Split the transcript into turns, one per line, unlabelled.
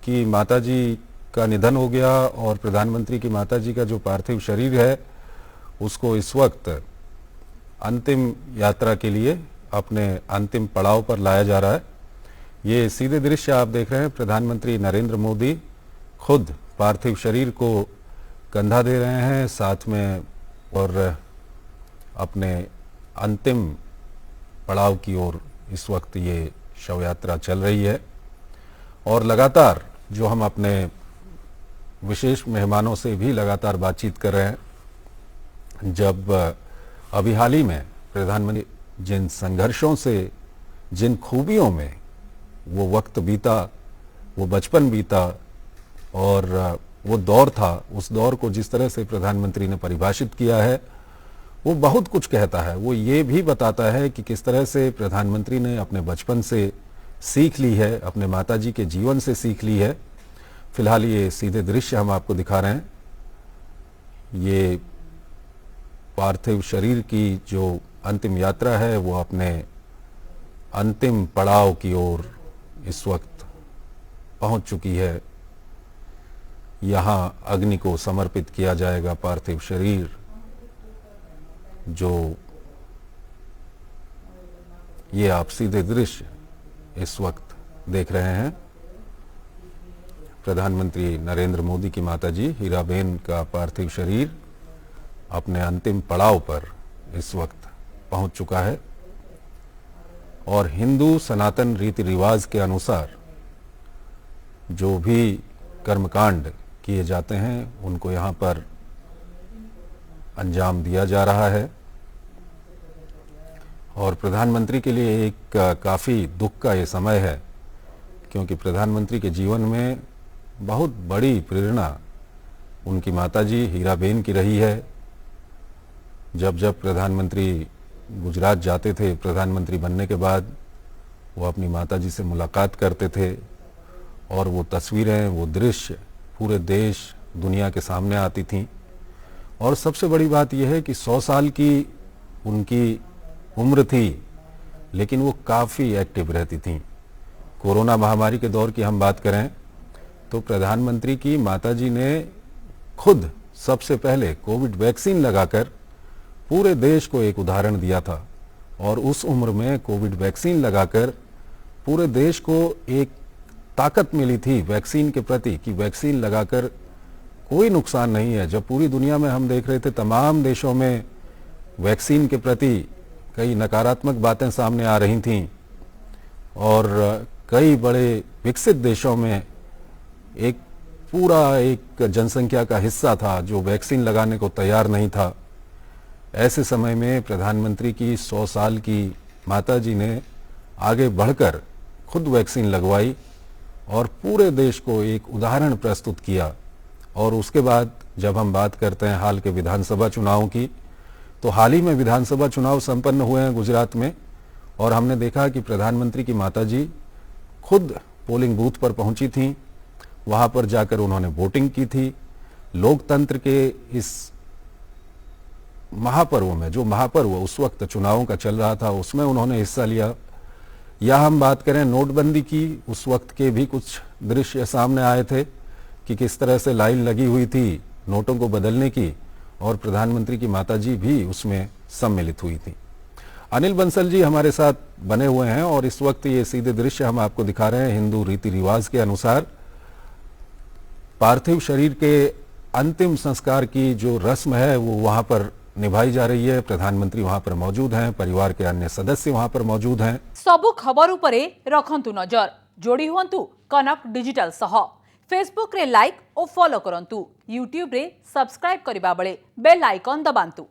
कि माताजी का निधन हो गया और प्रधानमंत्री की माताजी का जो पार्थिव शरीर है उसको इस वक्त अंतिम यात्रा के लिए अपने अंतिम पड़ाव पर लाया जा रहा है। ये सीधे दृश्य आप देख रहे हैं, प्रधानमंत्री नरेंद्र मोदी खुद पार्थिव शरीर को कंधा दे रहे हैं साथ में और अपने अंतिम पड़ाव की ओर इस वक्त ये शव यात्रा चल रही है। और लगातार जो हम अपने विशेष मेहमानों से भी लगातार बातचीत कर रहे हैं, जब अभी हाल ही में प्रधानमंत्री जिन संघर्षों से, जिन खूबियों में वो वक्त बीता, वो बचपन बीता और वो दौर था, उस दौर को जिस तरह से प्रधानमंत्री ने परिभाषित किया है वो बहुत कुछ कहता है। वो ये भी बताता है कि किस तरह से प्रधानमंत्री ने अपने बचपन से सीख ली है, अपने माताजी के जीवन से सीख ली है। फिलहाल ये सीधे दृश्य हम आपको दिखा रहे हैं। ये पार्थिव शरीर की जो अंतिम यात्रा है वो अपने अंतिम पड़ाव की ओर इस वक्त पहुंच चुकी है। यहाँ अग्नि को समर्पित किया जाएगा पार्थिव शरीर, जो ये आप सीधे दृश्य इस वक्त देख रहे हैं। प्रधानमंत्री नरेंद्र मोदी की माताजी हीराबेन का पार्थिव शरीर अपने अंतिम पड़ाव पर इस वक्त पहुंच चुका है और हिंदू सनातन रीति रिवाज के अनुसार जो भी कर्मकांड किए जाते हैं उनको यहाँ पर अंजाम दिया जा रहा है। और प्रधानमंत्री के लिए एक काफ़ी दुख का ये समय है, क्योंकि प्रधानमंत्री के जीवन में बहुत बड़ी प्रेरणा उनकी माताजी हीराबेन की रही है। जब जब प्रधानमंत्री गुजरात जाते थे प्रधानमंत्री बनने के बाद, वो अपनी माताजी से मुलाकात करते थे और वो तस्वीरें, वो दृश्य पूरे देश दुनिया के सामने आती थीं। और सबसे बड़ी बात यह है कि 100 साल की उनकी उम्र थी, लेकिन वो काफ़ी एक्टिव रहती थीं। कोरोना महामारी के दौर की हम बात करें तो प्रधानमंत्री की माताजी ने खुद सबसे पहले कोविड वैक्सीन लगाकर पूरे देश को एक उदाहरण दिया था। और उस उम्र में कोविड वैक्सीन लगाकर पूरे देश को एक ताकत मिली थी वैक्सीन के प्रति कि वैक्सीन लगाकर कोई नुकसान नहीं है। जब पूरी दुनिया में हम देख रहे थे तमाम देशों में वैक्सीन के प्रति कई नकारात्मक बातें सामने आ रही थीं और कई बड़े विकसित देशों में एक जनसंख्या का हिस्सा था जो वैक्सीन लगाने को तैयार नहीं था। ऐसे समय में प्रधानमंत्री की 100 साल की माताजी ने आगे बढ़कर खुद वैक्सीन लगवाई और पूरे देश को एक उदाहरण प्रस्तुत किया। और उसके बाद जब हम बात करते हैं हाल के विधानसभा चुनावों की, तो हाल ही में विधानसभा चुनाव संपन्न हुए हैं गुजरात में और हमने देखा कि प्रधानमंत्री की माताजी खुद पोलिंग बूथ पर पहुंची थीं, वहां पर जाकर उन्होंने वोटिंग की थी। लोकतंत्र के इस महापर्व में, जो महापर्व उस वक्त चुनावों का चल रहा था, उसमें उन्होंने हिस्सा लिया। या हम बात करें नोटबंदी की, उस वक्त के भी कुछ दृश्य सामने आए थे कि किस तरह से लाइन लगी हुई थी नोटों को बदलने की और प्रधानमंत्री की माताजी भी उसमें सम्मिलित हुई थी। अनिल बंसल जी हमारे साथ बने हुए हैं और इस वक्त ये सीधे दृश्य हम आपको दिखा रहे हैं। हिंदू रीति रिवाज के अनुसार पार्थिव शरीर के अंतिम संस्कार की जो रस्म है वो वहां पर निभाई जा रही है। प्रधानमंत्री वहां पर मौजूद हैं, परिवार के अन्य सदस्य वहां पर मौजूद हैं।
सबु खबर उपरे रखंतु नजर, जोड़ी हुंतु कनक डिजिटल सह। फेसबुक रे लाइक और फॉलो करंतु, यूट्यूब रे सब्सक्राइब करिबा बेले बेल आइकन दबांतु।